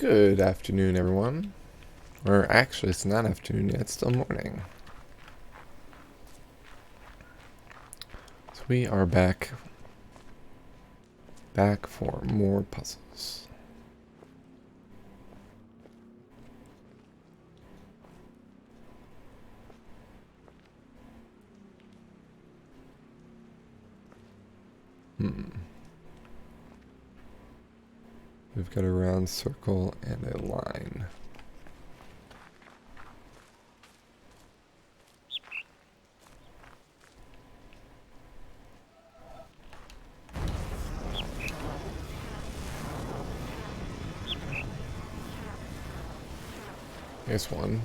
Good afternoon, everyone. Or actually, it's not afternoon yet, it's still morning. So we are back for more puzzles. We've got a round circle and a line. Here's one.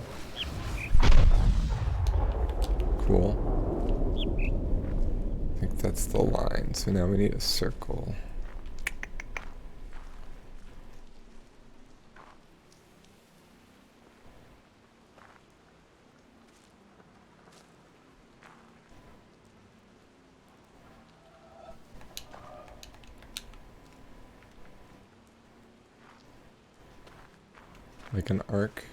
Cool. I think that's the line, so now we need a circle. Like an arc.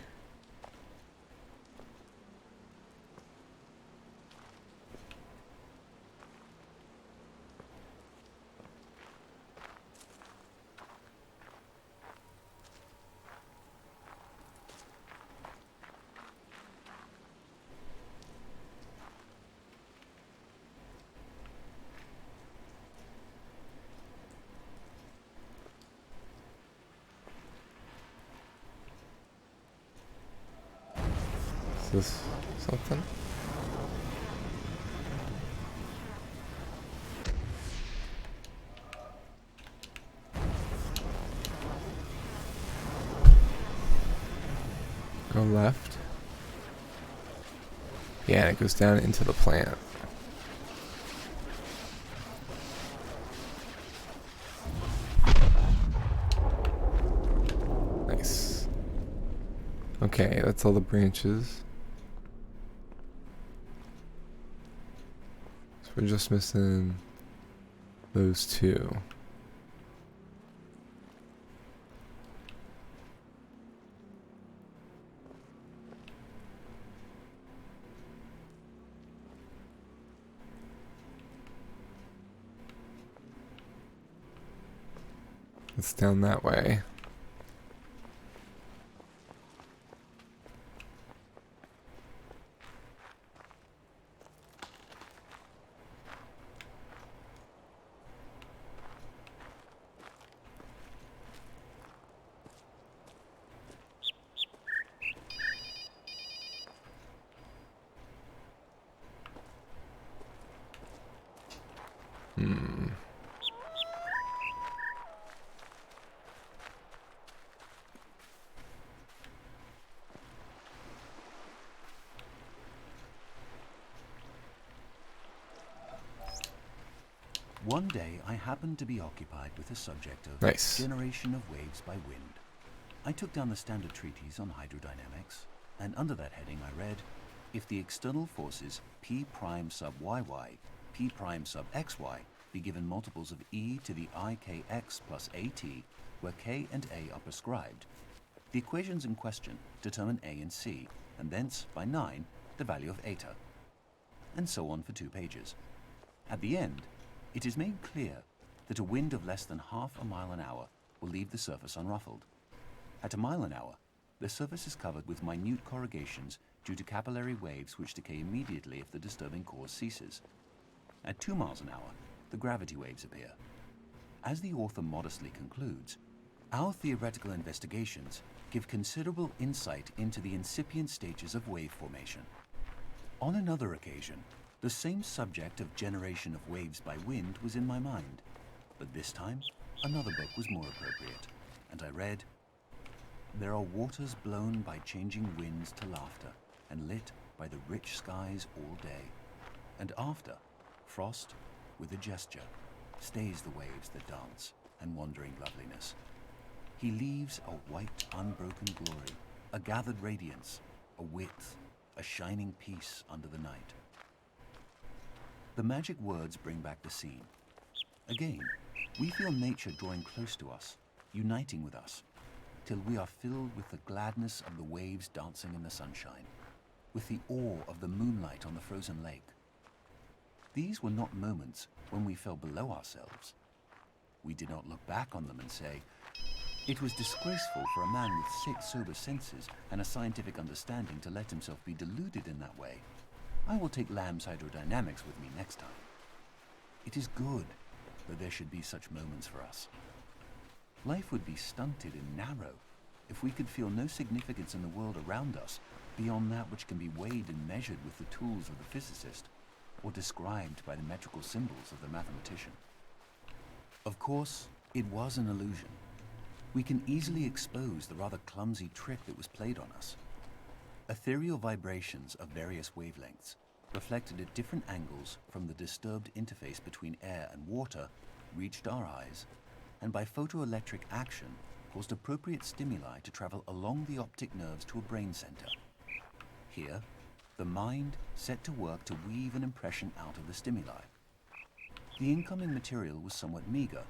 Is this something? Go left. Yeah, it goes down into the plant. Nice. Okay, that's all the branches. So we're just missing those two. It's down that way. One day I happened to be occupied with the subject of Nice. generation of waves by wind. I took down the standard treatise on hydrodynamics, and under that heading I read, if the external forces P prime sub YY, P prime sub XY be given multiples of e to the ikx plus at, where k and a are prescribed, the equations in question determine a and c, and thence, by 9, the value of eta. And so on for 2 pages. At the end, it is made clear that a wind of less than half a mile an hour will leave the surface unruffled. At a mile an hour, the surface is covered with minute corrugations due to capillary waves which decay immediately if the disturbing cause ceases. At 2 miles an hour, the gravity waves appear. As the author modestly concludes, our theoretical investigations give considerable insight into the incipient stages of wave formation. On another occasion, the same subject of generation of waves by wind was in my mind, but this time another book was more appropriate, and I read, "There are waters blown by changing winds to laughter, and lit by the rich skies all day, and after, frost, with a gesture, stays the waves that dance, and wandering loveliness. He leaves a white unbroken glory, a gathered radiance, a width, a shining peace under the night." The magic words bring back the scene. Again, we feel nature drawing close to us, uniting with us. till we are filled with the gladness of the waves dancing in the sunshine, with the awe of the moonlight on the frozen lake. These were not moments when we fell below ourselves. We did not look back on them and say, "It was disgraceful for a man with 6 sober senses and a scientific understanding to let himself be deluded in that way. I will take Lamb's hydrodynamics with me next time." It is good that there should be such moments for us. Life would be stunted and narrow if we could feel no significance in the world around us beyond that which can be weighed and measured with the tools of the physicist, or described by the metrical symbols of the mathematician. Of course, it was an illusion. We can easily expose the rather clumsy trick that was played on us. Ethereal vibrations of various wavelengths, reflected at different angles from the disturbed interface between air and water, reached our eyes, and by photoelectric action caused appropriate stimuli to travel along the optic nerves to a brain center. Here, the mind set to work to weave an impression out of the stimuli. The incoming material was somewhat meager,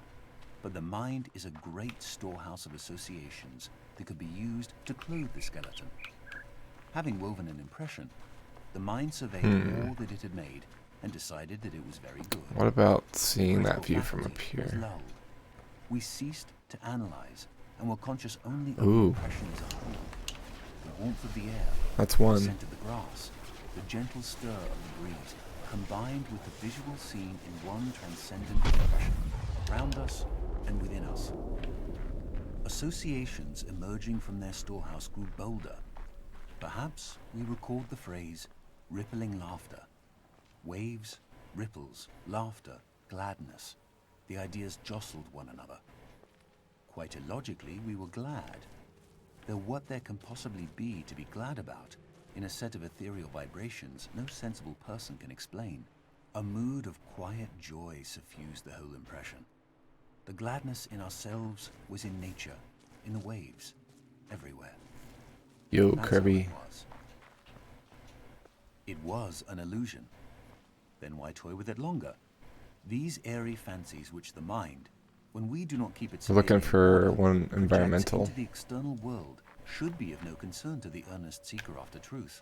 but the mind is a great storehouse of associations that could be used to clothe the skeleton. Having woven an impression, the mind surveyed all that it had made and decided that it was very good. What about seeing that Critical view from up faculty was here? lulled. We ceased to analyze and were conscious only of the Ooh. impression as a whole. The warmth of the air, That's the one. scent of the grass, the gentle stir of the breeze, combined with the visual scene in one transcendent impression, around us and within us. Associations emerging from their storehouse grew bolder. Perhaps we recalled the phrase, rippling laughter. Waves, ripples, laughter, gladness. The ideas jostled one another. Quite illogically, we were glad. Though what there can possibly be to be glad about in a set of ethereal vibrations no sensible person can explain. A mood of quiet joy suffused the whole impression. The gladness in ourselves was in nature, in the waves, everywhere. Yo, That's how Kirby. it was. It was an illusion. Then why toy with it longer? These airy fancies which the mind, when we do not keep it We're looking severely in for order, one projects environmental. into the external world, should be of no concern to the earnest seeker after truth.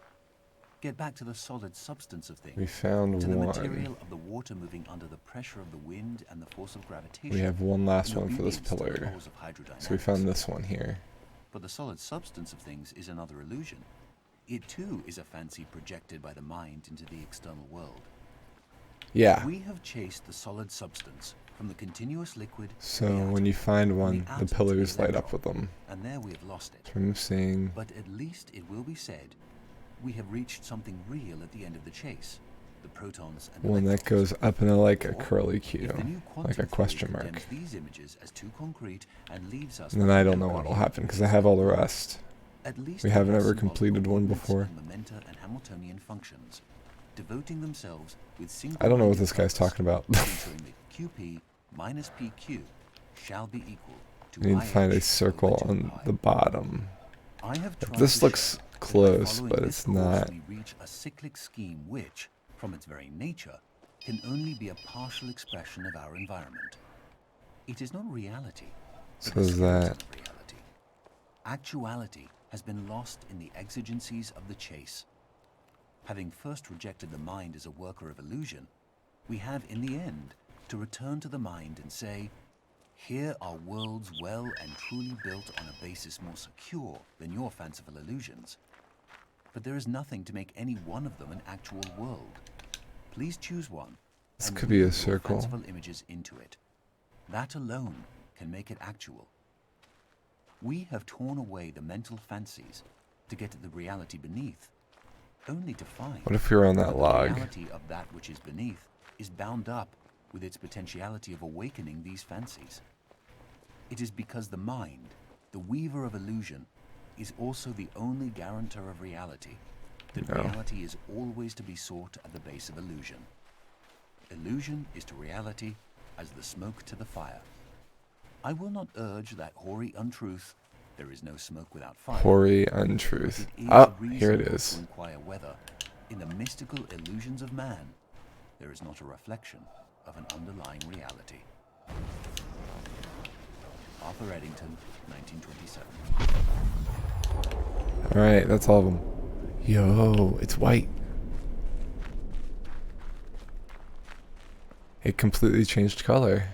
Get back to the solid substance of things, We found to the one. material of the water moving under the pressure of the wind and the force of gravitation. We have one last in one for this obedience to the pillar. laws of hydrodynamics. So we found this one here. But the solid substance of things is another illusion. It too is a fancy projected by the mind into the external world. Yeah. We have chased the solid substance from the continuous liquid to So the when atom, you find from one, the the atom to pillars light up electron, with them. and there we have lost it. So I'm seeing But at least it will be said, we have reached something real at the end of the chase. The protons and one that electrons. goes up into like a Or, curly if Q, the new quantum like a theory question mark. condemns these images as too concrete and leaves us And then with I no don't know what will coherent happen because I have all the rest. At least We they haven't have ever symbolic completed one coordinates before. and momenta and Hamiltonian functions, devoting themselves with I don't know what single-minded this guy's purpose talking about. to ensuring that QP minus PQ shall be equal to We need to find a IH circle over 2 on pi. the bottom. I have tried This to looks show that by close, following but this it's course not. We reach a cyclic scheme which, from its very nature, can only be a partial expression of our environment. It is not reality, but So the is skeleton that. of reality. Actuality has been lost in the exigencies of the chase. Having first rejected the mind as a worker of illusion, we have in the end to return to the mind and say, here are worlds well and truly built on a basis more secure than your fanciful illusions. But there is nothing to make any one of them an actual world. Please choose one. This and could be a weave your circle. fanciful images into it. That alone can make it actual. We have torn away the mental fancies to get at the reality beneath, only to find What if we were on that the log? reality of that which is beneath is bound up with its potentiality of awakening these fancies. It is because the mind, the weaver of illusion, is also the only guarantor of reality, that No. reality is always to be sought at the base of illusion. Illusion is to reality as the smoke to the fire. I will not urge that hoary untruth, there is no smoke without fire. Hoary but untruth. it is Ah, here it reasonable is. to inquire whether, in the mystical illusions of man, there is not a reflection of an underlying reality. Arthur Eddington, 1927. Alright, that's all of them. Yo, it's white. It completely changed color.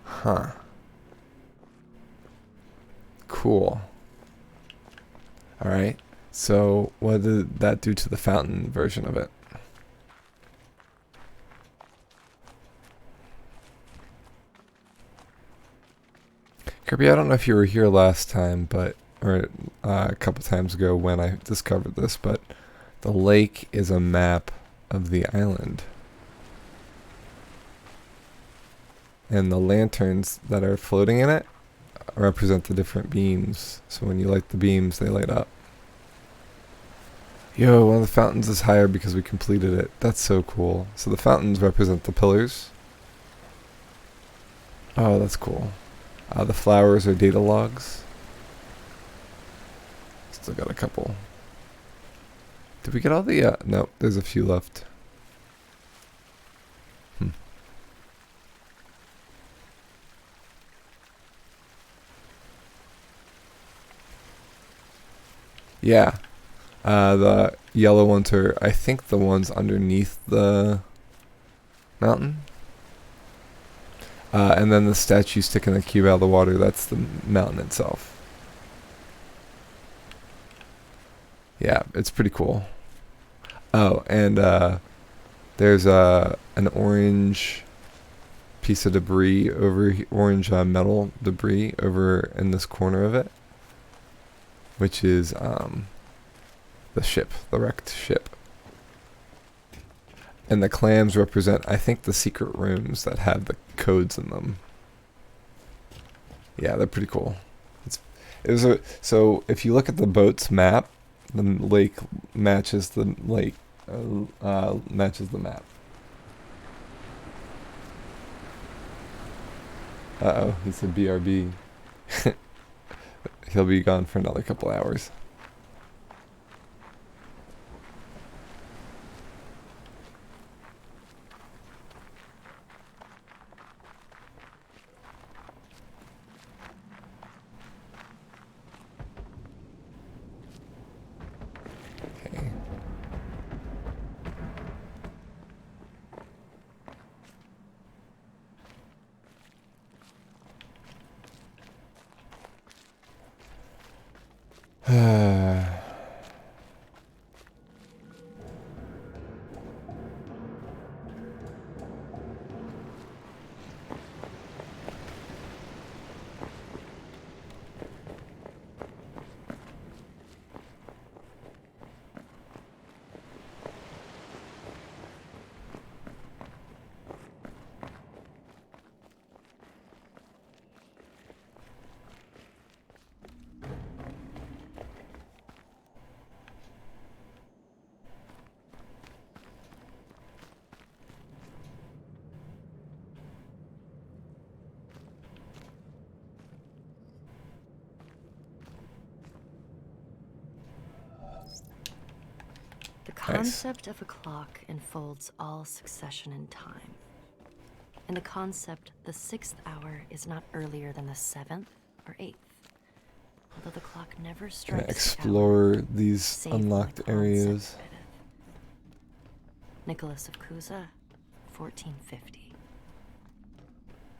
Huh. Cool. Alright, so what did that do to the fountain version of it? Kirby, I don't know if you were here last time, or a couple times ago when I discovered this, but the lake is a map of the island. And the lanterns that are floating in it represent the different beams. So when you light the beams, they light up. Yo, one of the fountains is higher because we completed it. That's so cool. So the fountains represent the pillars. Oh, that's cool. The flowers are data logs. Still got a couple. Did we get all the... no, there's a few left. Yeah. The yellow ones are, I think, the ones underneath the mountain. And then the statue sticking the cube out of the water, that's the mountain itself. Yeah, it's pretty cool. Oh, and there's an orange piece of debris over orange metal debris over in this corner of it, which is the ship, the wrecked ship. And the clams represent, I think, the secret rooms that have the codes in them. Yeah, they're pretty cool. So if you look at the boat's map, the lake matches the lake, matches the map. Uh-oh, he said BRB. He'll be gone for another couple hours. The concept of a clock enfolds all succession in time. In the concept, the 6th hour is not earlier than the 7th or 8th. Although the clock never strikes explore the hour, these save unlocked when the areas. concept biddeth. Nicholas of Cusa, 1450.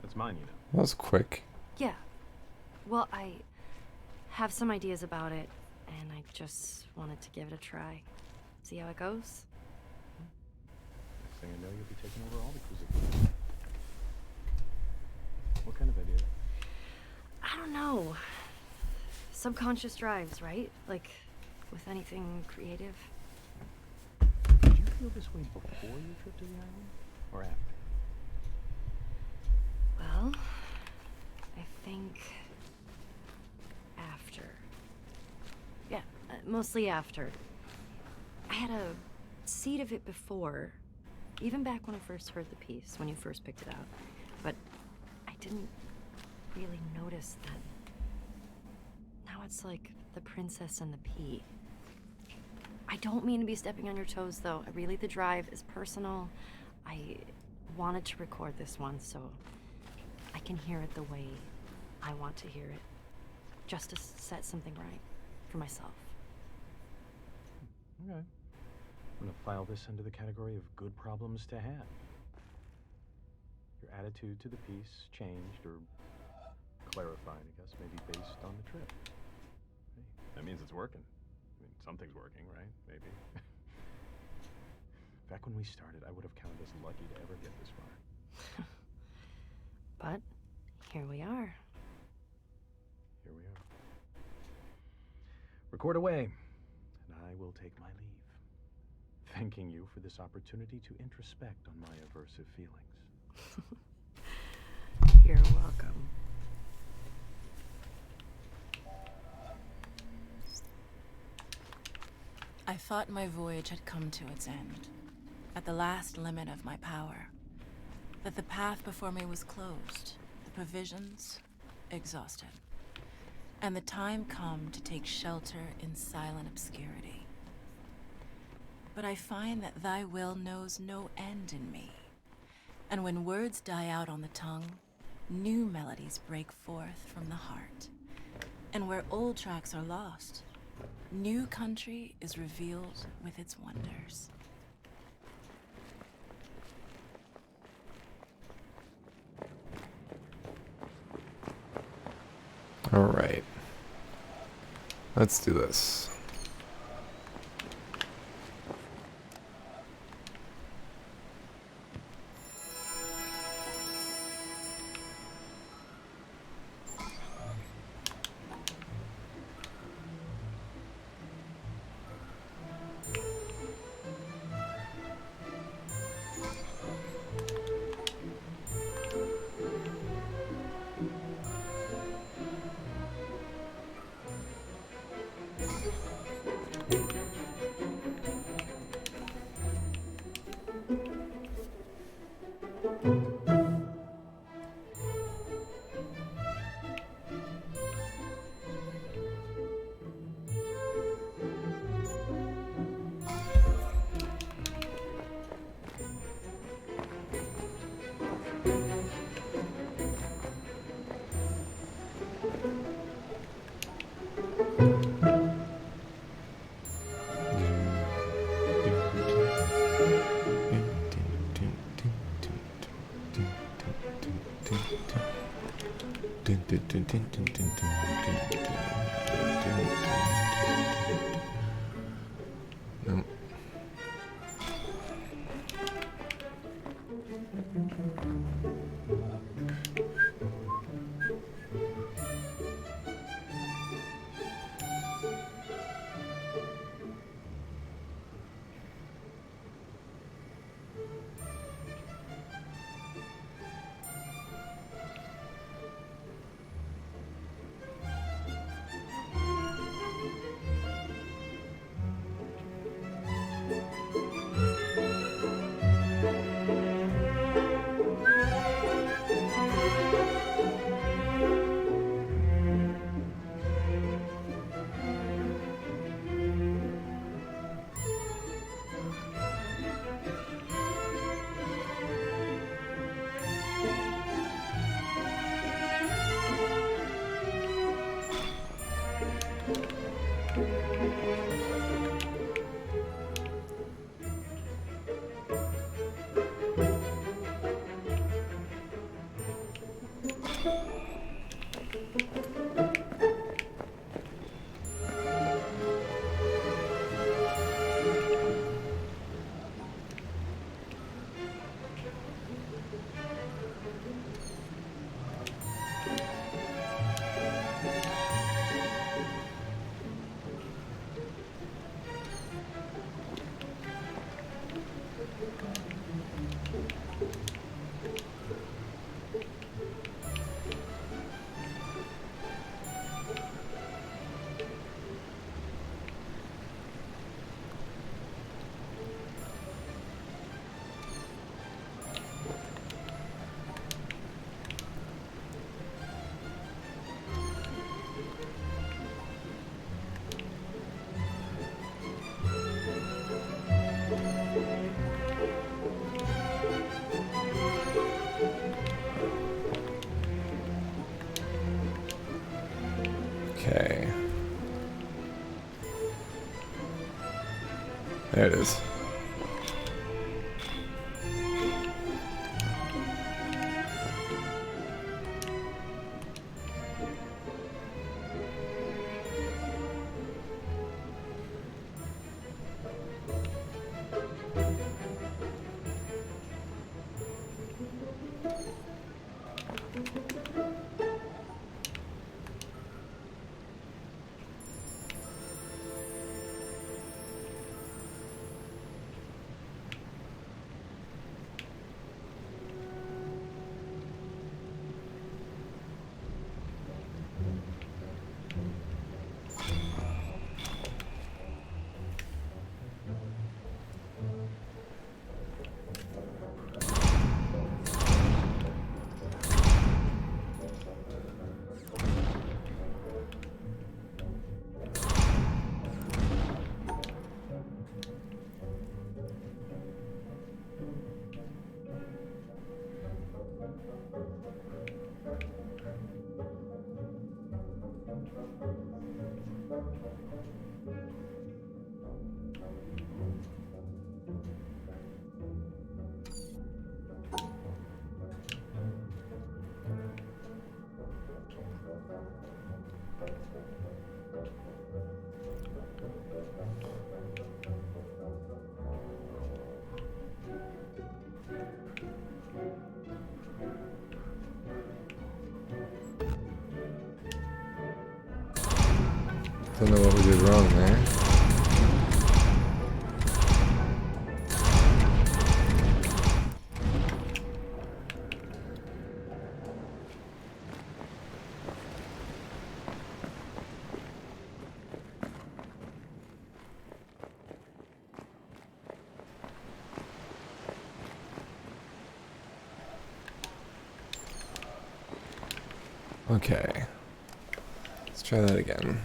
That's mine, you know. That was quick. Yeah. Well, I have some ideas about it, and I just wanted to give it a try. See how it goes? Next thing I know, you'll be taking over all the cruises. What kind of idea? I don't know. Subconscious drives, right? Like, with anything creative. Did you feel this way before your trip to the island? Or after? Well, I think... after. Yeah, mostly after. I had a seed of it before, even back when I first heard the piece, when you first picked it out. But I didn't really notice then. Now it's like the princess and the pea. I don't mean to be stepping on your toes, though. Really, the drive is personal. I wanted to record this one so I can hear it the way I want to hear it. Just to set something right for myself. Okay. I'm gonna file this into the category of good problems to have. Your attitude to the piece changed or clarified, I guess, maybe based on the trip. Hey, that means it's working. I mean, something's working, right? Maybe. Back when we started, I would have counted us lucky to ever get this far. But here we are. Here we are. Record away, and I will take my leave. Thanking you for this opportunity to introspect on my aversive feelings. You're welcome. I thought my voyage had come to its end, at the last limit of my power, that the path before me was closed, the provisions exhausted, and the time come to take shelter in silent obscurity. But I find that thy will knows no end in me, and when words die out on the tongue, new melodies break forth from the heart, and where old tracks are lost, new country is revealed with its wonders. All right. Let's do this. Nope. Okay. There it is. Don't know what we did wrong there. Okay. Let's try that again.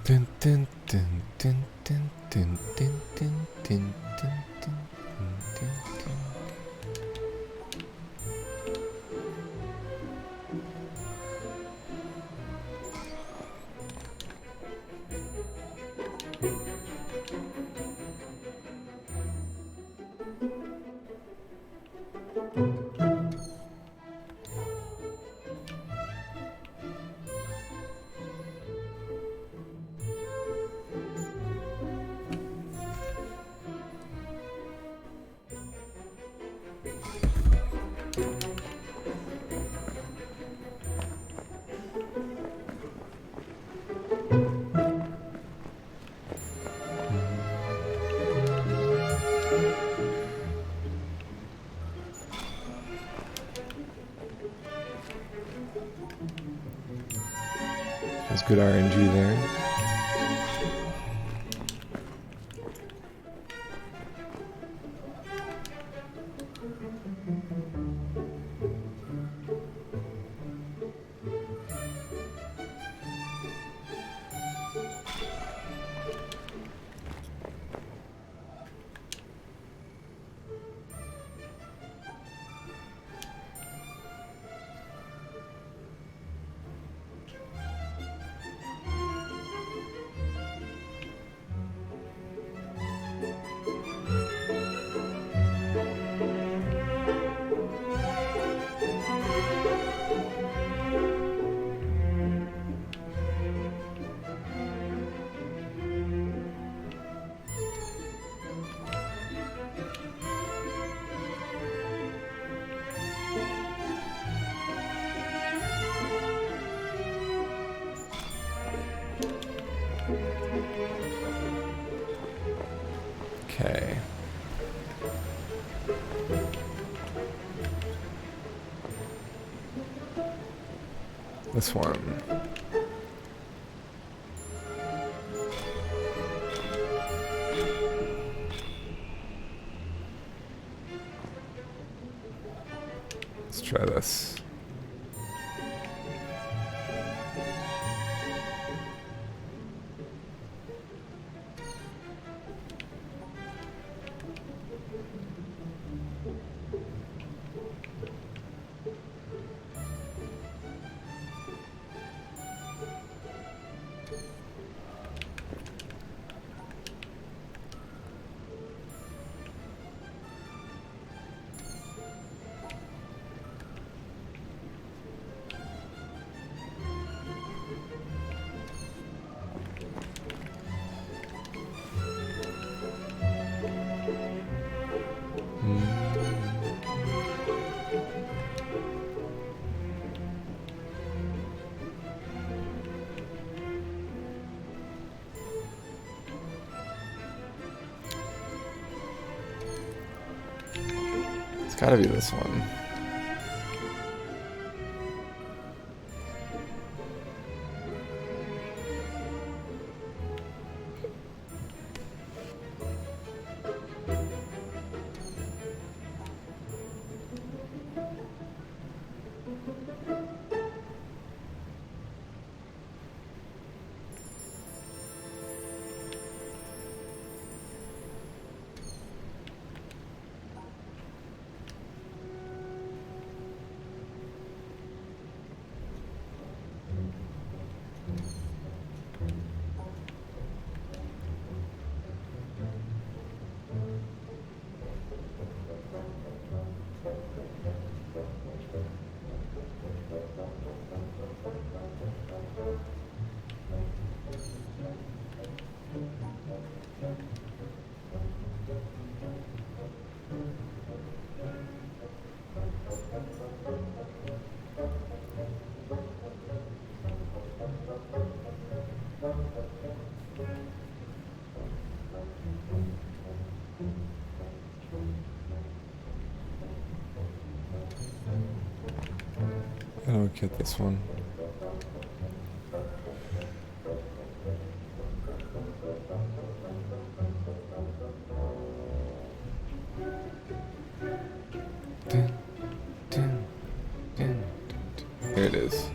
Dun dun dun dun dun dun dun dun dun dun dun dun dun. That's good RNG there. Okay. This one. Let's try this. It's gotta be this one. I don't get this one. Dun, dun, dun, dun, dun. Here it is.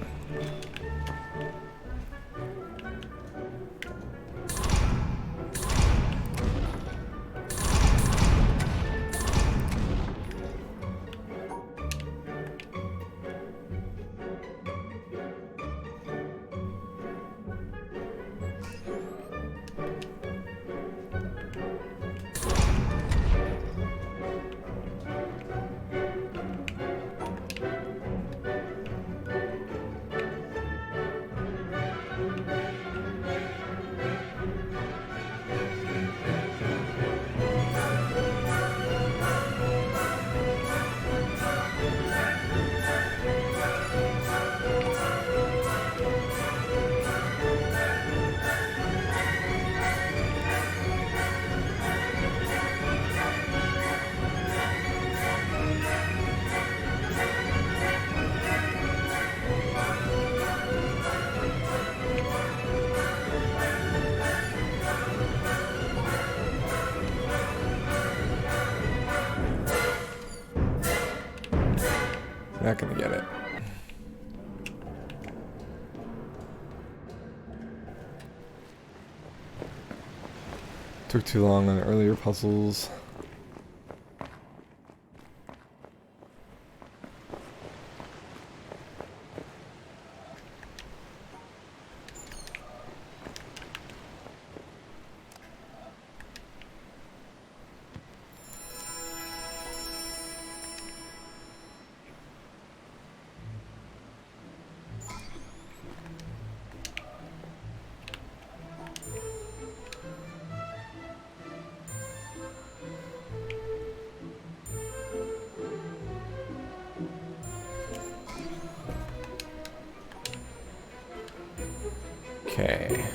Not gonna get it. Took too long on earlier puzzles. Okay.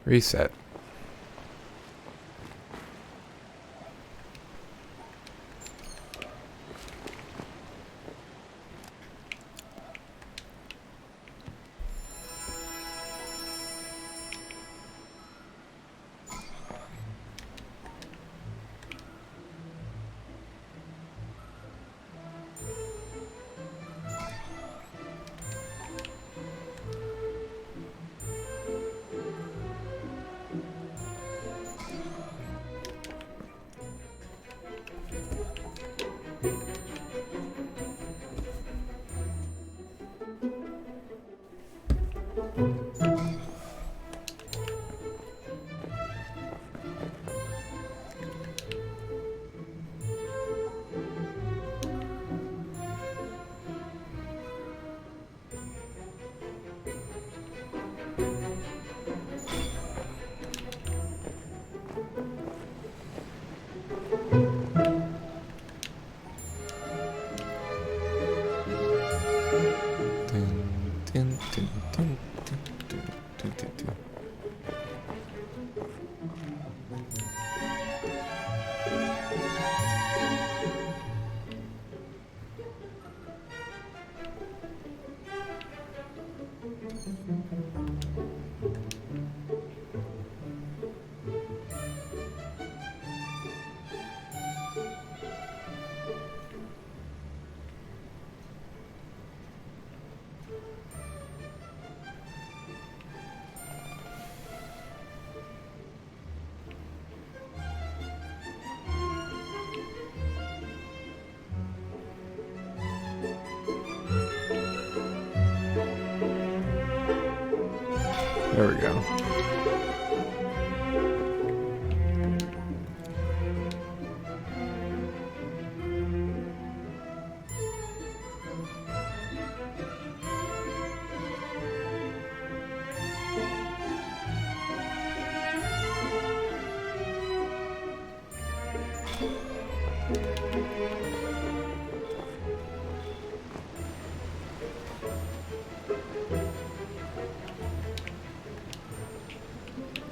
Reset. Dun, dun, dun, dun, dun, dun, dun, dun. There we go.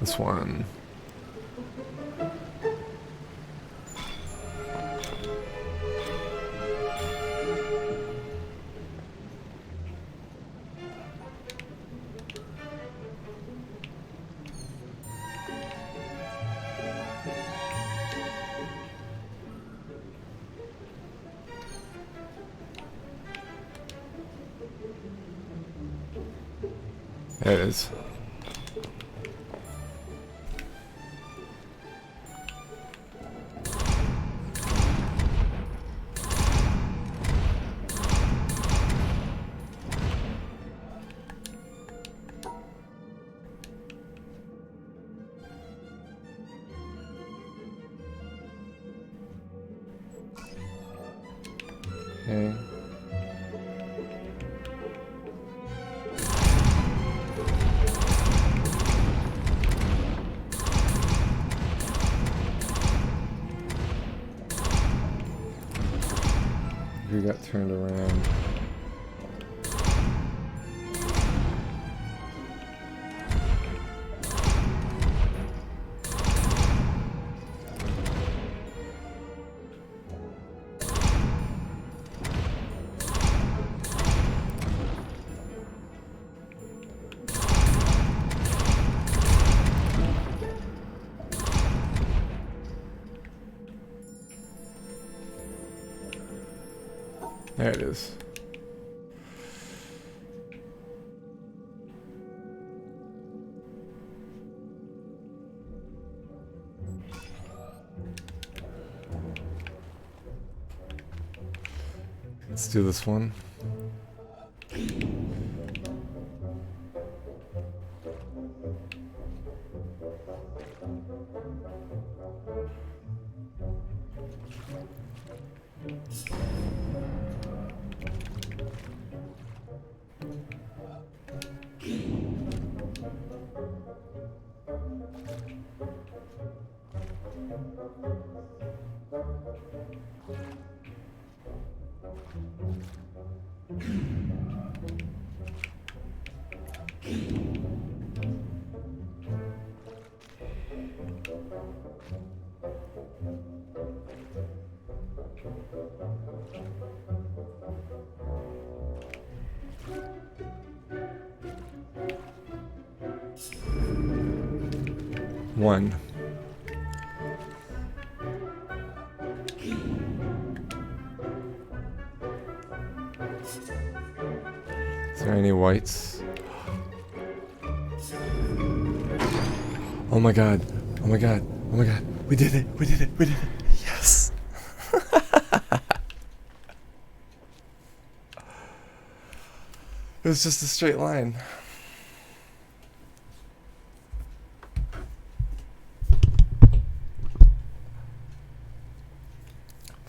This one. There it is. Okay. We got turned around. There it is. Let's do this one. One. Is there any whites? Oh my god. Oh my god. Oh my god. We did it. We did it. We did it. Yes. It was just a straight line.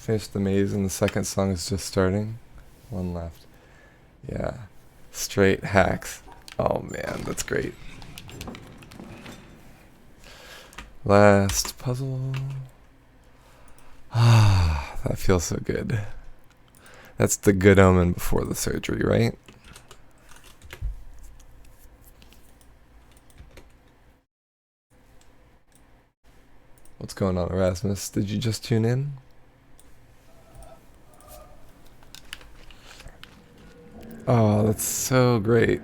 Finished the maze and the second song is just starting. One left. Yeah. Straight hacks. Oh man, that's great. Last puzzle. Ah, that feels so good. That's the good omen before the surgery, right? What's going on, Erasmus? Did you just tune in? Oh, that's so great.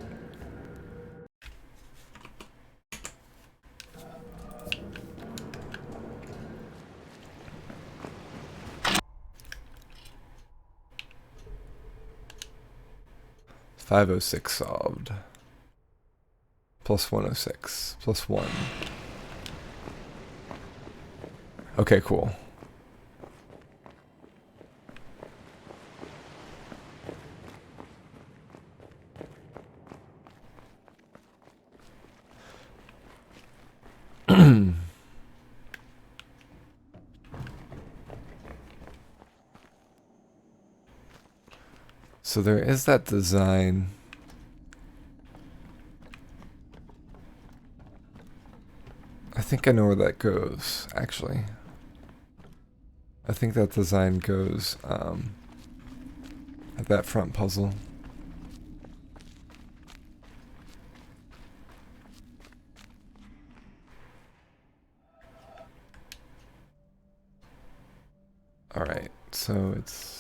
+506 solved. +106. +1. Okay, cool. So there is that design. I think I know where that goes, actually. I think that design goes at that front puzzle. Alright, so it's...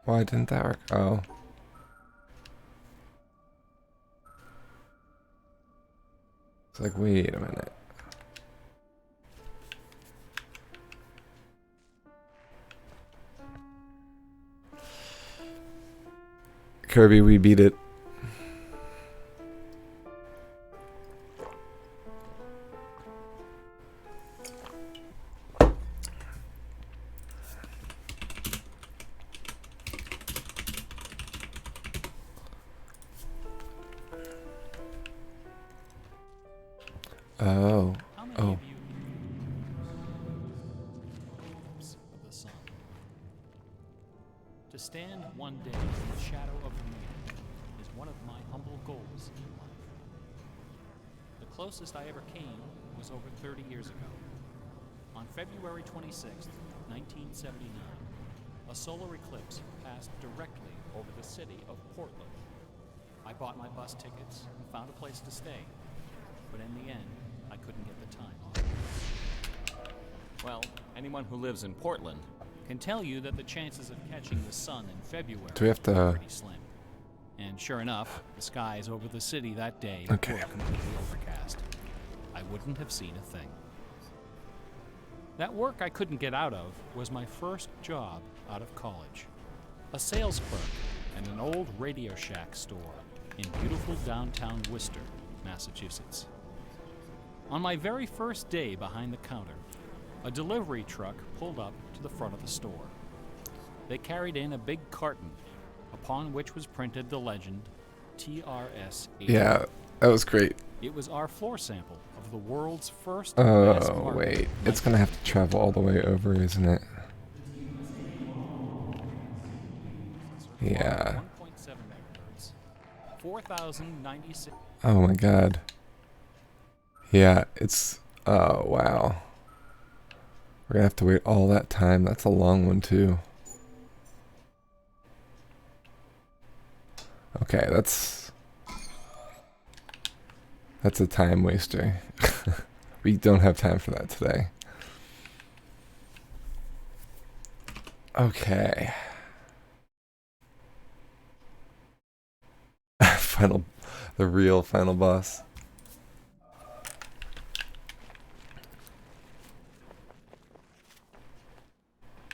Why didn't that work? Oh. It's like, wait a minute. Kirby, we beat it. Oh. Oh. Of the sun. To stand one day in the shadow of the moon is one of my humble goals in life. The closest I ever came was over 30 years ago. On February 26th, 1979, a solar eclipse passed directly over the city of Portland. I bought my bus tickets and found a place to stay, but in the end, I couldn't get the time off. Well, anyone who lives in Portland Can tell you that the chances of catching the sun in February Do we have to- are pretty slim. And sure enough, the skies over the city that day Okay. were completely overcast. I wouldn't have seen a thing. That work I couldn't get out of was my first job out of college. A sales clerk in an old Radio Shack store in beautiful downtown Worcester, Massachusetts. On my very first day behind the counter, a delivery truck pulled up to the front of the store. They carried in a big carton, upon which was printed the legend TRS-80. Yeah, that was great. It was our floor sample of the world's first mass Oh, market wait. It's gonna have to travel all the way over, isn't it? Yeah. 1.7 megahertz, 4,096. Oh my god. Yeah, it's... Oh, wow. We're gonna have to wait all that time. That's a long one, too. Okay, that's a time waster. We don't have time for that today. Okay. The real final boss.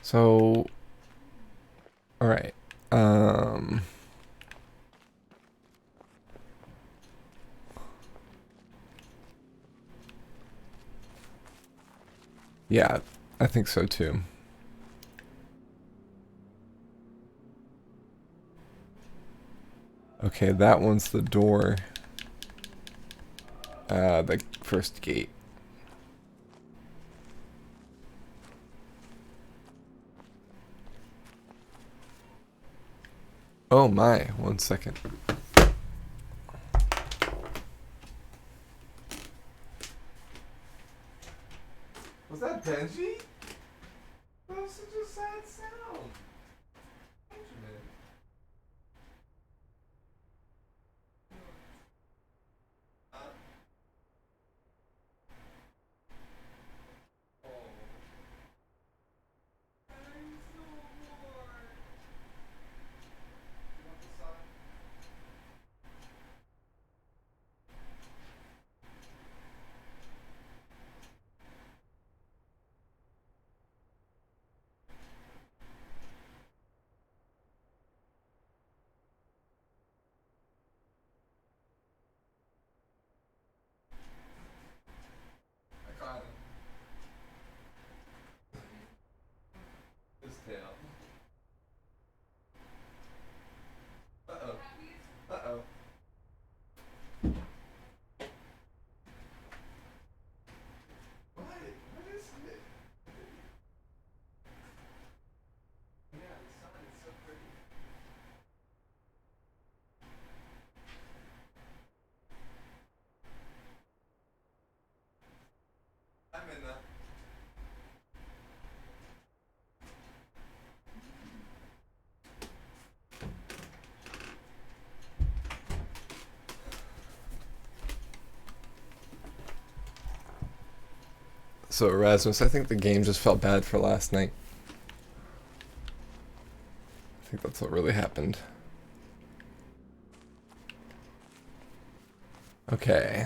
So, all right. Yeah, I think so too. Okay, that one's the door. The first gate. Oh my, 1 second. Was that Benji? That was such a sad sound. Benjamin. I caught him. His tail. Uh-oh. Uh-oh. What? What is it? Yeah, the sun is so pretty. I'm in the... So Erasmus, I think the game just felt bad for last night. I think that's what really happened. Okay.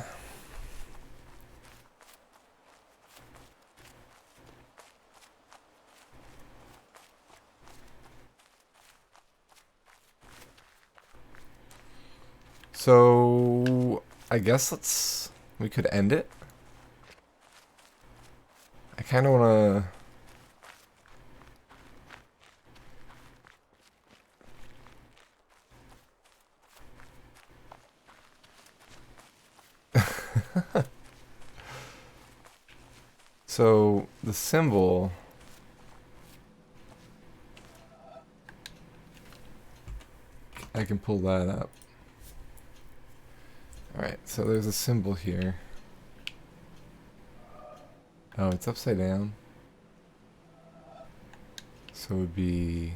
So I guess we could end it. I kind of want to... So the symbol... I can pull that up. Alright, so there's a symbol here. Oh, it's upside down. So it would be...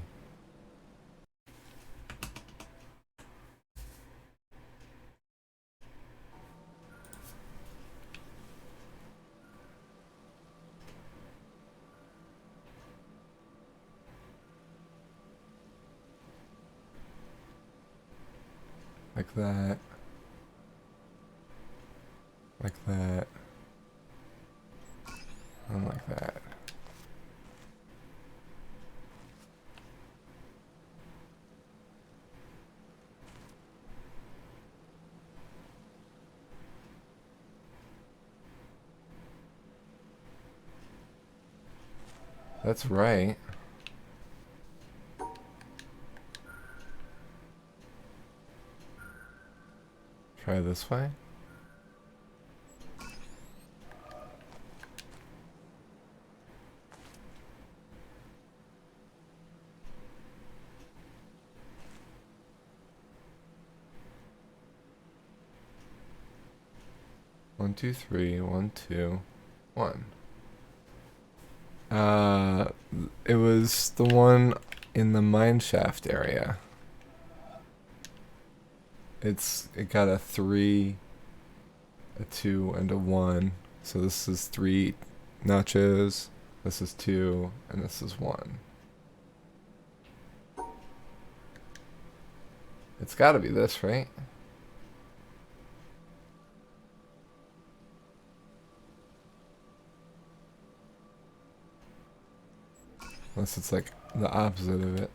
like that. Like that. And like that. That's right. Try this way. One, two, three, 1, 2, 1. It was the one in the mine shaft area. It got a 3, a 2, and a 1. So this is 3 nachos, this is 2, and this is 1. It's gotta be this, right? Unless it's like the opposite of it.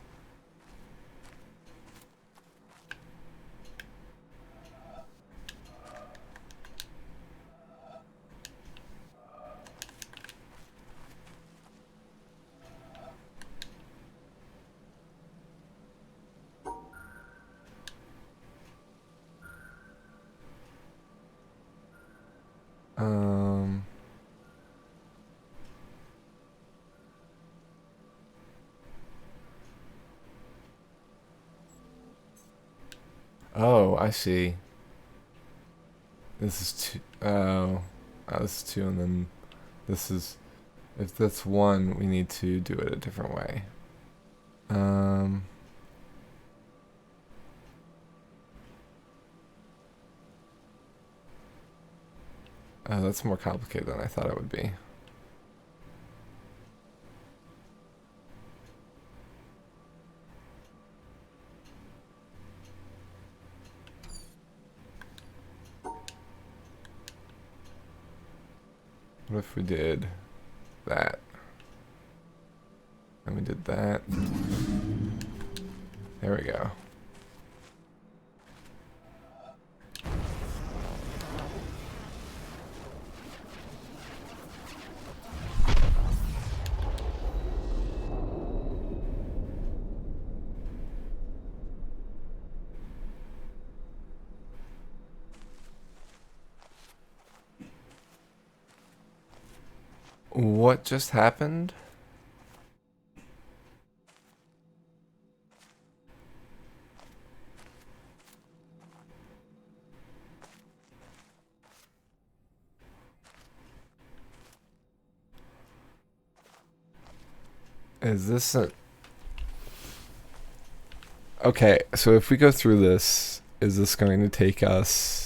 Oh, I see. This is two. Oh, this is two, and then this is. If that's one, we need to do it a different way. Oh, that's more complicated than I thought it would be. What if we did that? And we did that. There we go. What just happened? Is this a... Okay, so if we go through this, is this going to take us...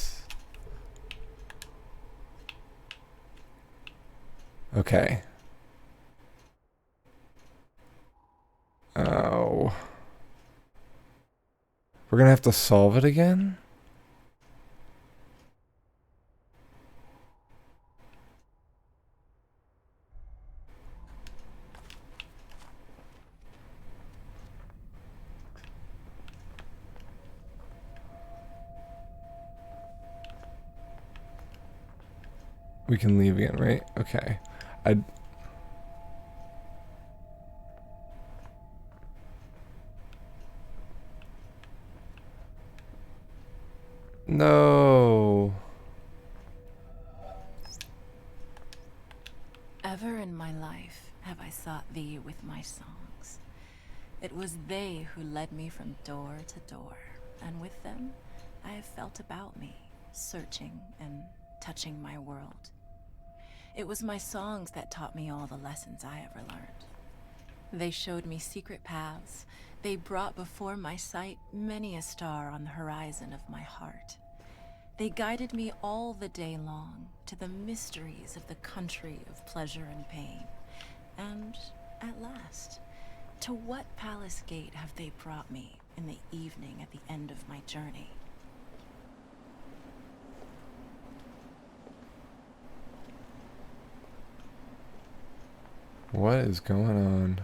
Okay. Oh. We're gonna have to solve it again? We can leave again, right? Okay. No. Ever in my life have I sought thee with my songs. It was they who led me from door to door, and with them I have felt about me, searching and touching my world. It was my songs that taught me all the lessons I ever learned. They showed me secret paths. They brought before my sight many a star on the horizon of my heart. They guided me all the day long to the mysteries of the country of pleasure and pain. And at last, to what palace gate have they brought me in the evening at the end of my journey? What is going on?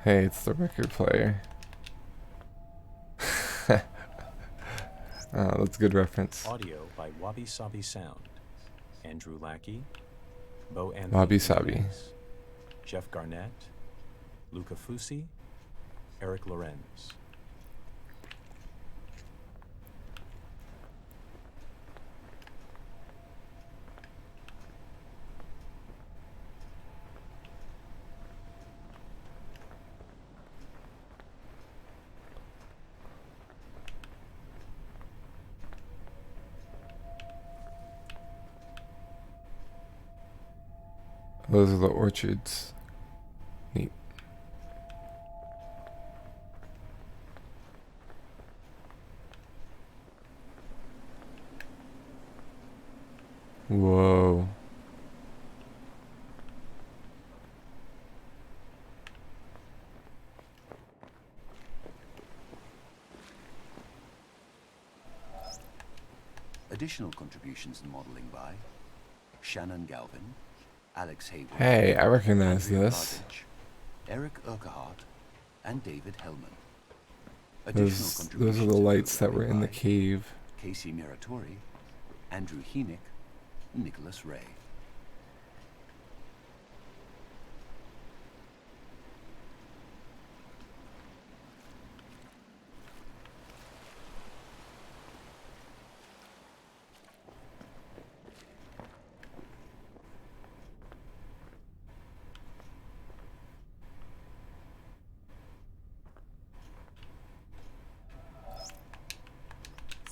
Hey, it's the record player. Oh, that's a good reference. Audio by Wabi Sabi Sound. Andrew Lackey, Bo Anthony Wabi Sabi. Jimenez, Jeff Garnett, Luca Fusi, Eric Lorenz. Those are the orchards. Neat. Whoa. Additional contributions in modeling by Shannon Galvin, Alex Hayward, Hey, I recognize Andrea this. Bardage, Eric Urquhart, and David Hellman. Those are the lights that were in the cave. Casey Miratori, Andrew Heenick, Nicholas Ray.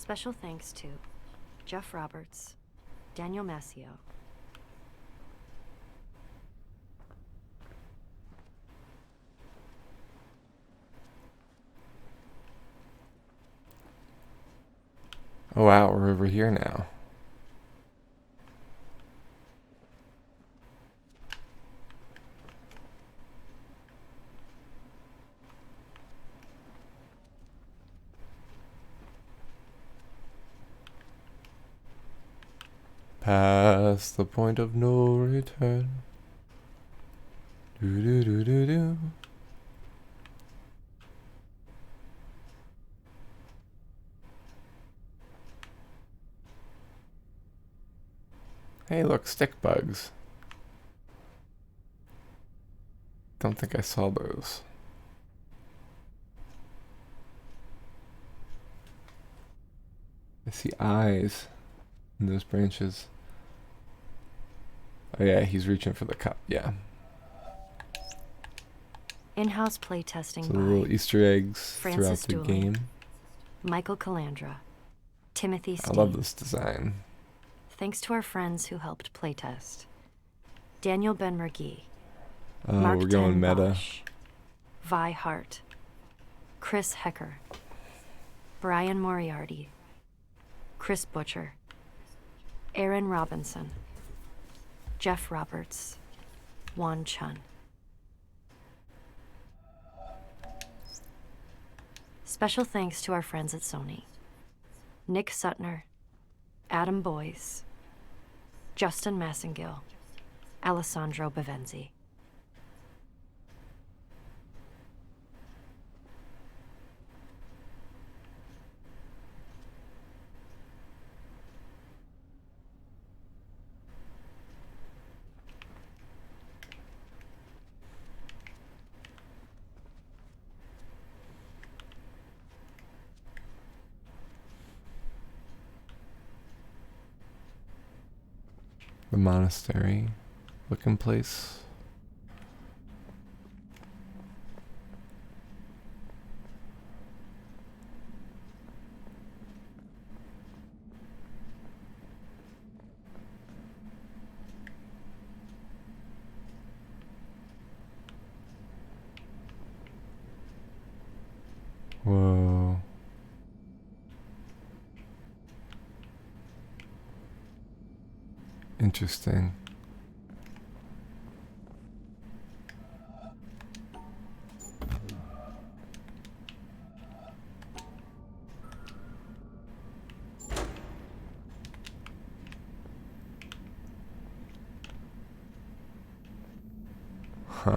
Special thanks to Jeff Roberts, Daniel Mascio, Oh wow, we're over here now. Past the point of no return. Do do do do do. Hey, look, stick bugs. Don't think I saw those. I see eyes in those branches. Oh yeah, he's reaching for the cup. Yeah. in-house playtesting So by little Easter eggs Francis throughout the Dooley, game. Michael Calandra, Timothy I Steen. love this design. Thanks to our friends who helped playtest. Daniel Ben-Mergui, Oh, Mark we're going Ten meta. Bosch, Vi Hart, Chris Hecker, Brian Moriarty, Chris Butcher, Aaron Robinson, Jeff Roberts, Juan Chun. Special thanks to our friends at Sony. Nick Sutner, Adam Boyes, Justin Massengill, Alessandro Bavenzi. The monastery looking place. Whoa. Interesting. Huh.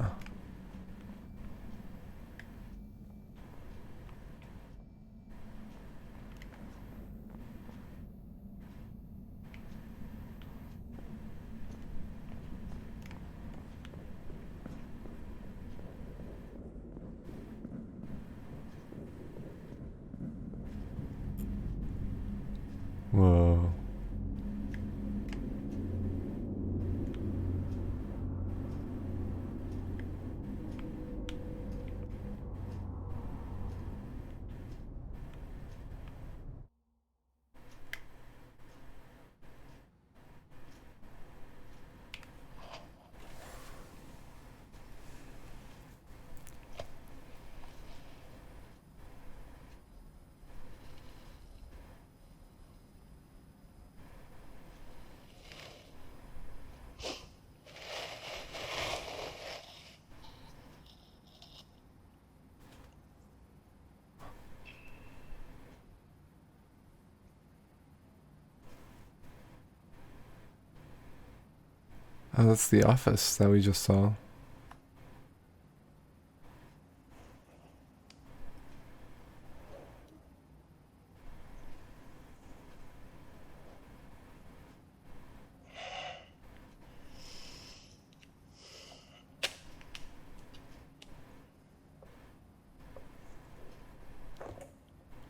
Whoa. Oh, that's the office that we just saw.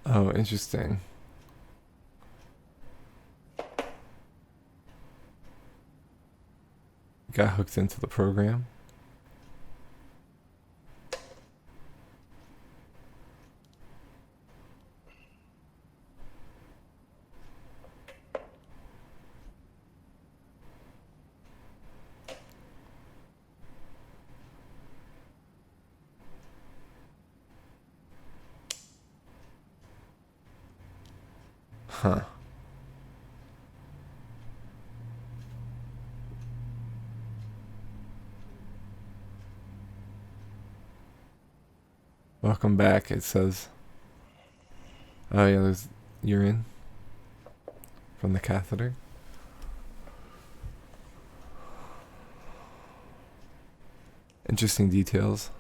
Oh, interesting. Got hooked into the program. Huh. Welcome back, it says. Oh yeah, there's urine from the catheter. Interesting details.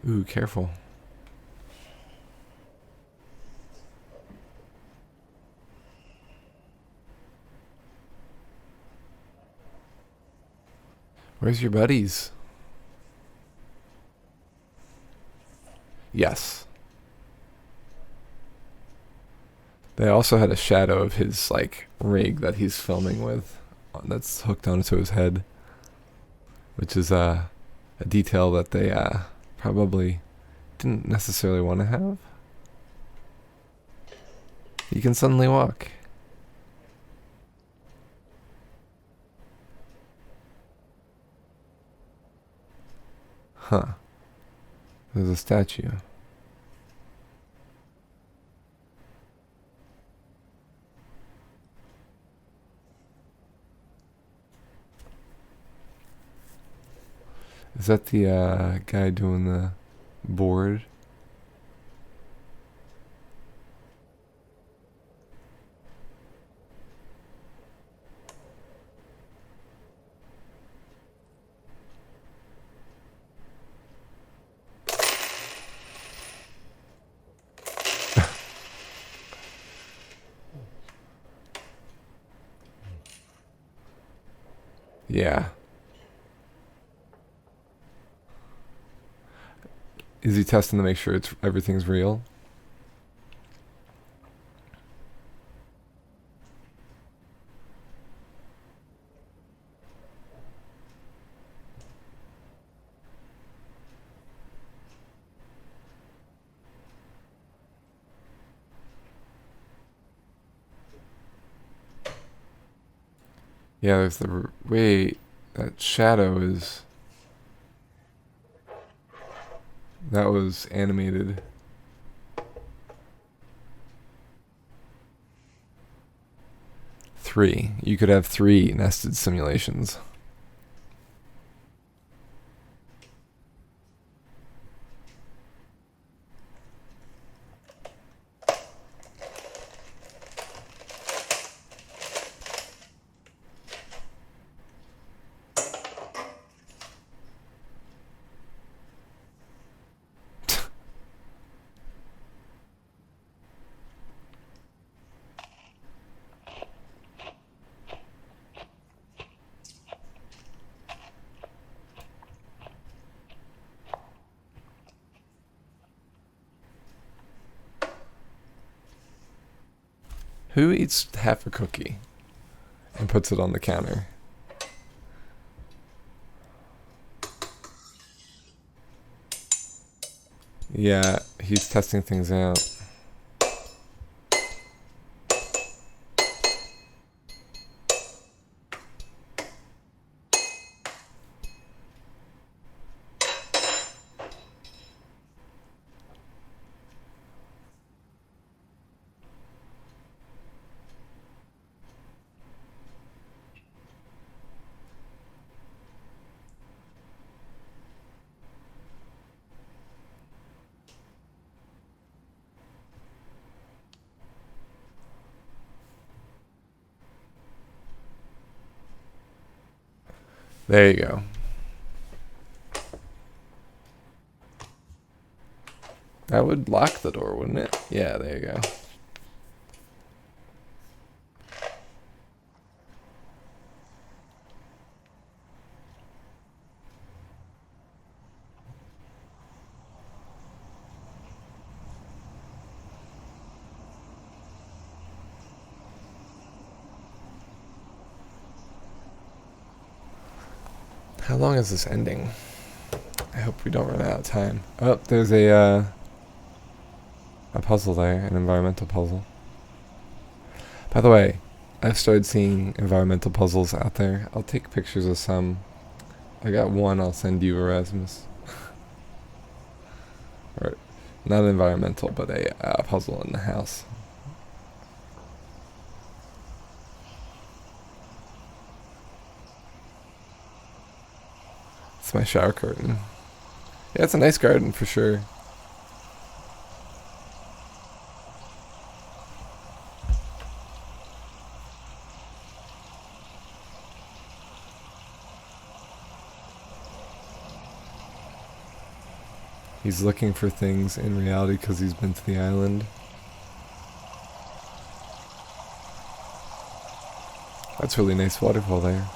Ooh, careful. Where's your buddies? Yes. They also had a shadow of his, like, rig that he's filming with that's hooked onto his head, which is a detail that they probably didn't necessarily want to have. You can suddenly walk. Huh. There's a statue. Is that the guy doing the board? Yeah. Is he testing to make sure everything's real? Yeah, there's the wait. That shadow is. That was animated. Three. You could have 3 nested simulations. Who eats half a cookie and puts it on the counter? Yeah, he's testing things out. There you go. That would lock the door, wouldn't it? Yeah, there you go. How long is this ending? I hope we don't run out of time. Oh, there's a a puzzle there, an environmental puzzle. By the way, I've started seeing environmental puzzles out there. I'll take pictures of some. I got one I'll send you, Erasmus. Or, not environmental, but a puzzle in the house. It's my shower curtain. Yeah, it's a nice garden for sure. He's looking for things in reality because he's been to the island. That's a really nice waterfall there.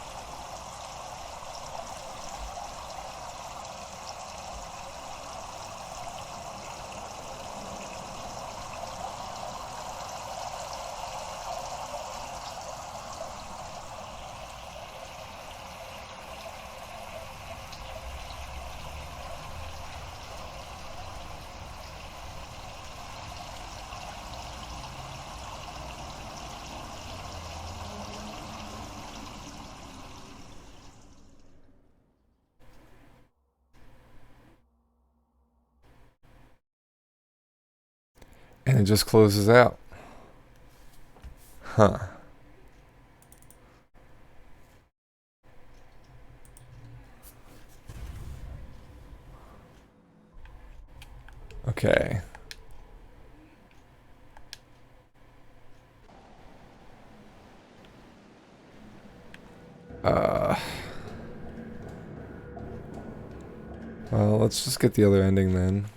And it just closes out. Huh. Okay. Well, let's just get the other ending then.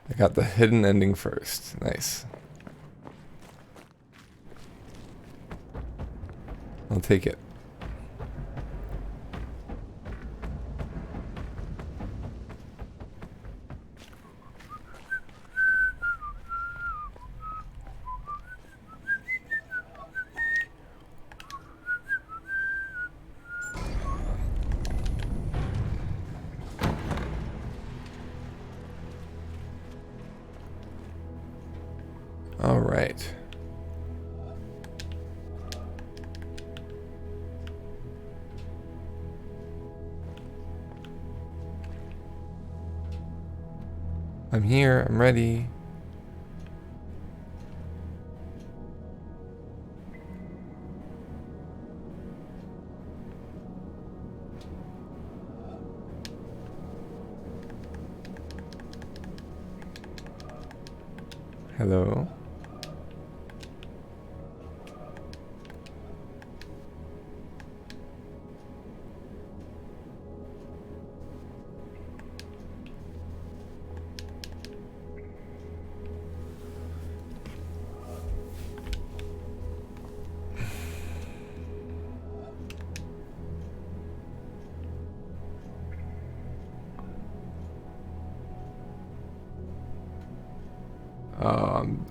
I got the hidden ending first. Nice. I'll take it. All right. I'm here. I'm ready. Hello.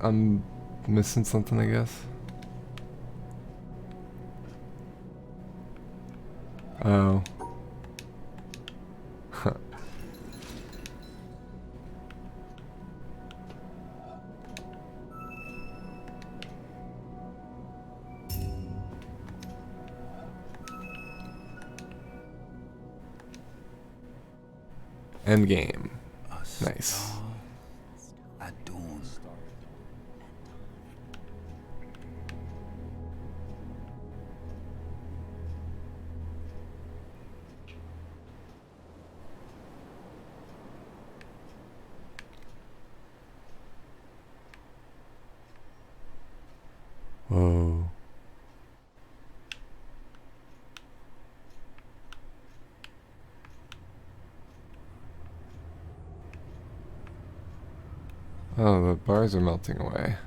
I'm missing something, I guess. Oh. End game. Nice. At dawn. Whoa. Oh, the bars are melting away.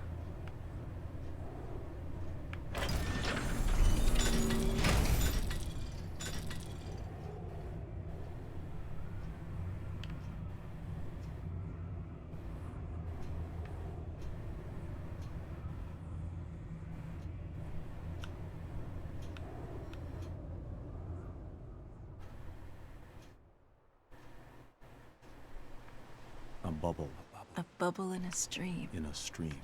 bubble A bubble in a stream. in a stream.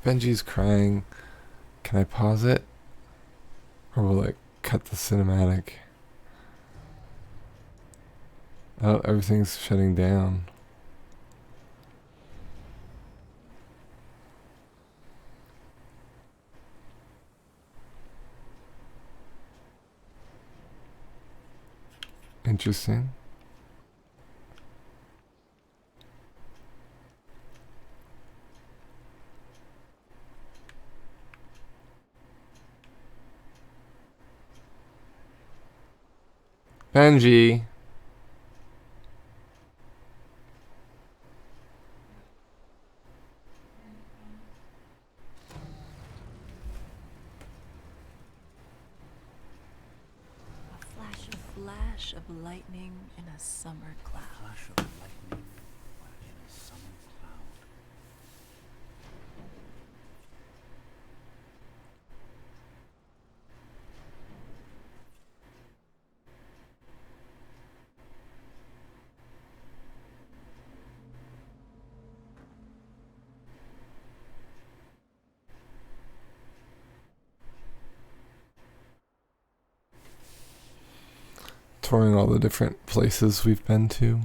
Benji's crying. Can I pause it? Or will it cut the cinematic? Oh, everything's shutting down. Interesting. Benji. A flash of lightning in a summer cloud. Flash of lightning in a summer cloud. Touring all the different places we've been to.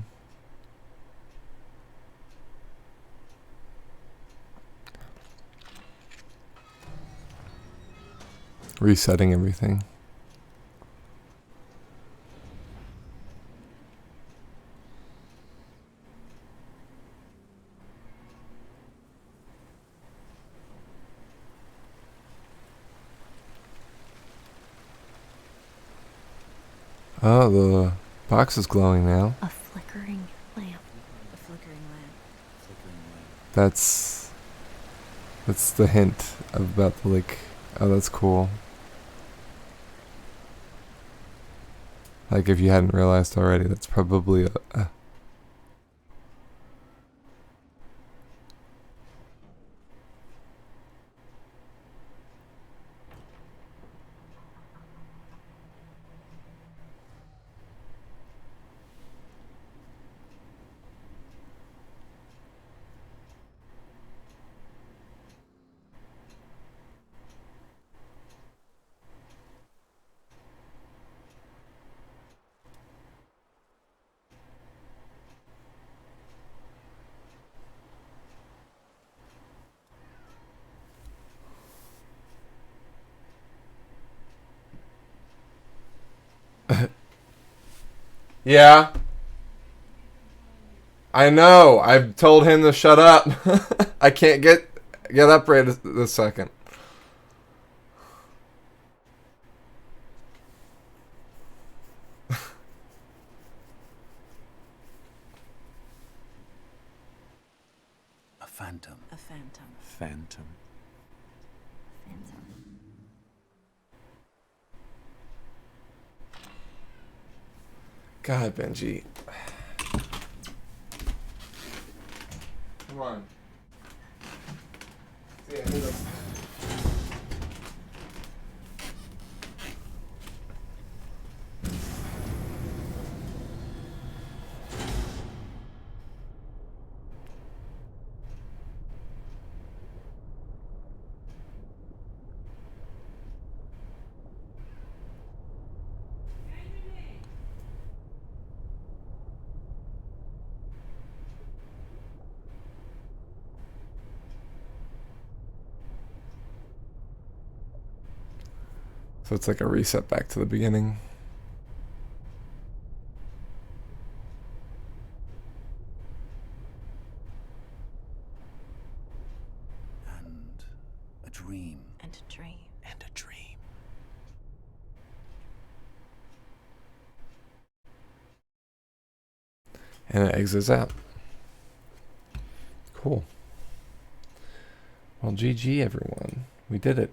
Resetting everything. Oh, the box is glowing now. A flickering lamp. A flickering lamp. Flickering lamp. That's the hint about the lake. Oh, that's cool. Like if you hadn't realized already, that's probably a Yeah. I know. I've told him to shut up. I can't get up right this second. A phantom. A phantom. Phantom. Phantom. God, Benji. Come on. See, I need a... So it's like a reset back to the beginning. And a dream. And a dream. And a dream. And it exits out. Cool. Well, GG everyone. We did it.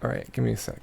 Alright, give me a sec.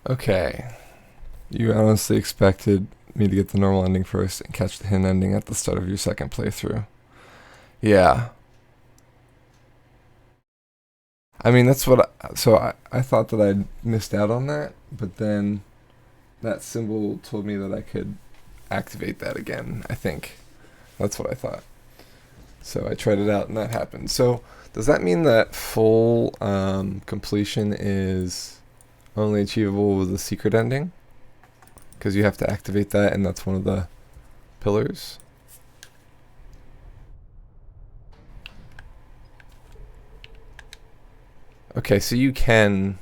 Okay. You honestly expected me to get the normal ending first and catch the hidden ending at the start of your second playthrough. Yeah. I mean, that's what I thought that I'd missed out on that, but then that symbol told me that I could activate that again, I think. That's what I thought. So I tried it out and that happened. So does that mean that full completion is only achievable with a secret ending? Because you have to activate that, and that's one of the pillars. Okay, so you can...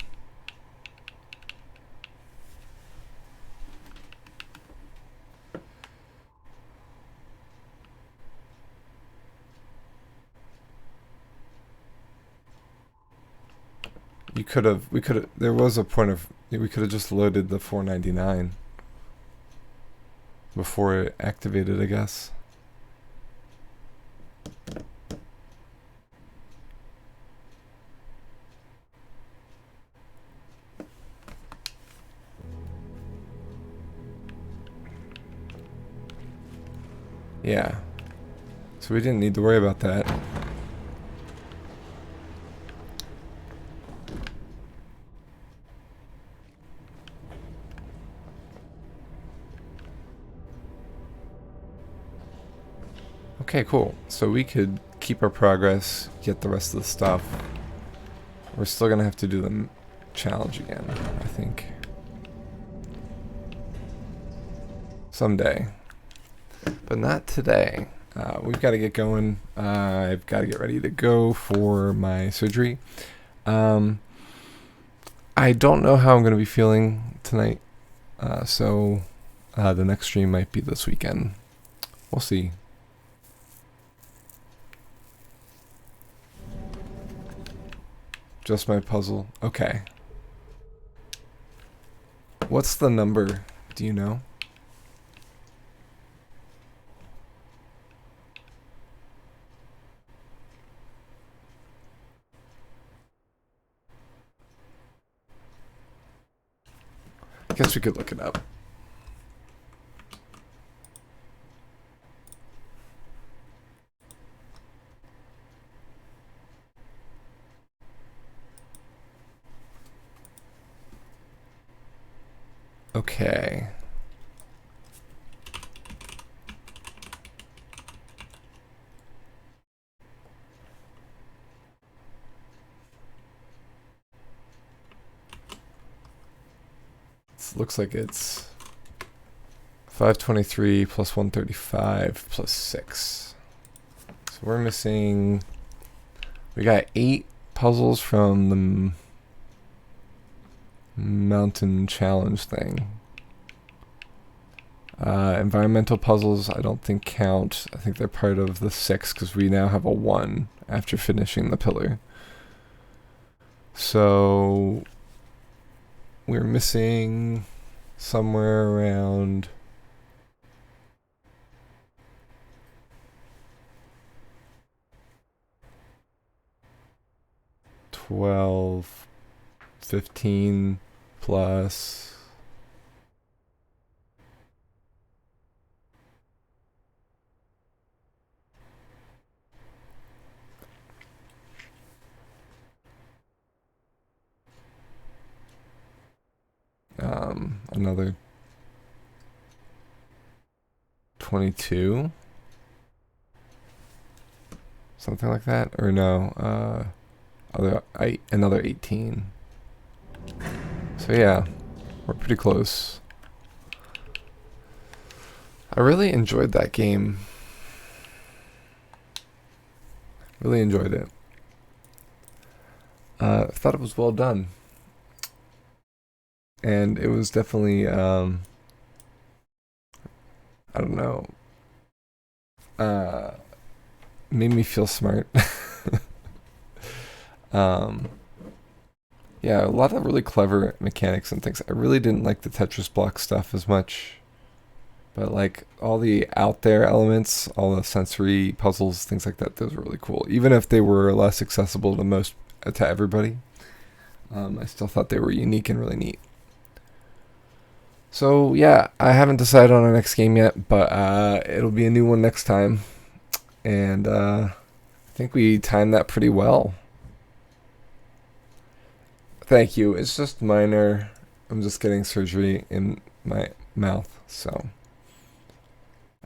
there was a point of, we could have just loaded the 499 before it activated, I guess. Yeah. So we didn't need to worry about that. Okay, cool. So we could keep our progress, get the rest of the stuff. We're still gonna have to do the challenge again, I think. Someday. But not today. We've got to get going. I've got to get ready to go for my surgery. I don't know how I'm going to be feeling tonight. So the next stream might be this weekend. We'll see. Just my puzzle. Okay. What's the number? Do you know? I guess we could look it up. Okay. Looks like it's 523 plus 135 plus 6. So we're missing... We got 8 puzzles from the mountain challenge thing. Environmental puzzles I don't think count. I think they're part of the 6 because we now have a 1 after finishing the pillar. So we're missing somewhere around 12, 15 plus. Another 22, something like that, or no, another 18. So yeah, we're pretty close. I really enjoyed that game. Really enjoyed it. I thought it was well done. And it was definitely, I don't know, made me feel smart. Yeah, a lot of really clever mechanics and things. I really didn't like the Tetris block stuff as much. But like all the out there elements, all the sensory puzzles, things like that, those were really cool. Even if they were less accessible to everybody, I still thought they were unique and really neat. So yeah, I haven't decided on our next game yet, but it'll be a new one next time. And I think we timed that pretty well. Thank you. It's just minor. I'm just getting surgery in my mouth, so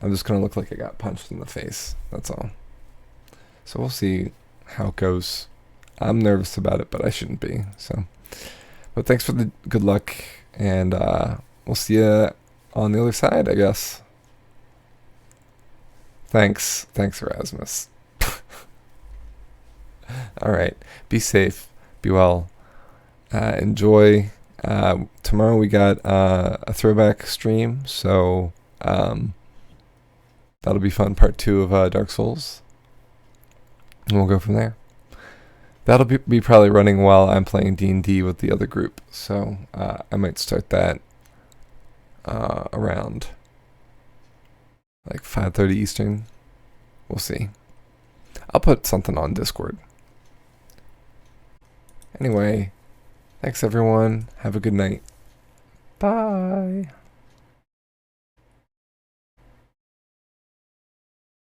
I'm just gonna look like I got punched in the face. That's all. So we'll see how it goes. I'm nervous about it, but I shouldn't be. So, but thanks for the good luck, and we'll see you on the other side, I guess. Thanks, Erasmus. All right. Be safe. Be well. Enjoy. Tomorrow we got a throwback stream, so that'll be fun. Part 2 of Dark Souls, and we'll go from there. That'll be probably running while I'm playing D&D with the other group, so I might start that around like 5:30 Eastern. We'll see. I'll put something on Discord. Anyway, thanks everyone. Have a good night. Bye.